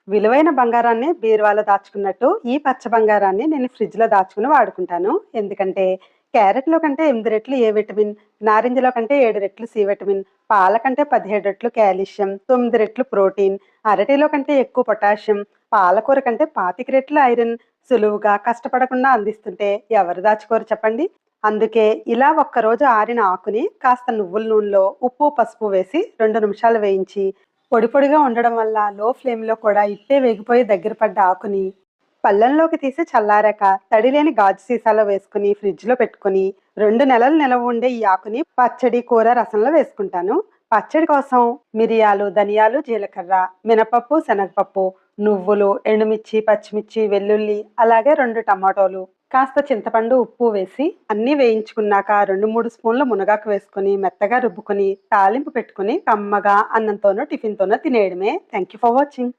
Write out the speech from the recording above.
విలువైన బంగారాన్ని బీరువాలో దాచుకున్నట్టు ఈ పచ్చ బంగారాన్ని నేను ఫ్రిడ్జ్‌లో దాచుకుని వాడుకుంటాను. ఎందుకంటే క్యారెట్‌లో కంటే 8 రెట్లు ఏ విటమిన్, నారింజలో కంటే 7 రెట్లు సి విటమిన్, పాల కంటే 17 రెట్లు కాల్షియం, 9 రెట్లు ప్రోటీన్, అరటిలో కంటే ఎక్కువ పొటాషియం, పాలకూర కంటే 25 రెట్లు ఐరన్ సులువుగా కష్టపడకుండా అందిస్తుంటే ఎవరు దాచుకోరు చెప్పండి? అందుకే ఇలా ఒక్కరోజు ఆరిన ఆకుని కాస్త నువ్వుల నూనెలో ఉప్పు, పసుపు వేసి 2 నిమిషాలు వేయించి పొడి పొడిగా ఉండడం వల్ల లో ఫ్లేమ్‌లో కూడా ఇట్టే వేగిపోయి దగ్గర పడ్డ ఆకుని పళ్ళెంలోకి తీసి చల్లారాక తడి లేని గాజు సీసాలో వేసుకుని ఫ్రిడ్జ్‌లో పెట్టుకొని 2 నెలలు నిలవ ఉండే ఈ ఆకుని పచ్చడి, కూర, రసంలో వేసుకుంటాను. పచ్చడి కోసం మిరియాలు, ధనియాలు, జీలకర్ర, మినపప్పు, శనగపప్పు, నువ్వులు, ఎండుమిర్చి, పచ్చిమిర్చి, వెల్లుల్లి, అలాగే 2 టమాటోలు, కాస్త చింతపండు, ఉప్పు వేసి అన్నీ వేయించుకున్నాక 2, 3 స్పూన్ల మునగాకు వేసుకొని మెత్తగా రుబ్బుకొని తాలింపు పెట్టుకొని కమ్మగా అన్నంతోనో, టిఫిన్‌తోనో తినేయడమే. Thank you for watching.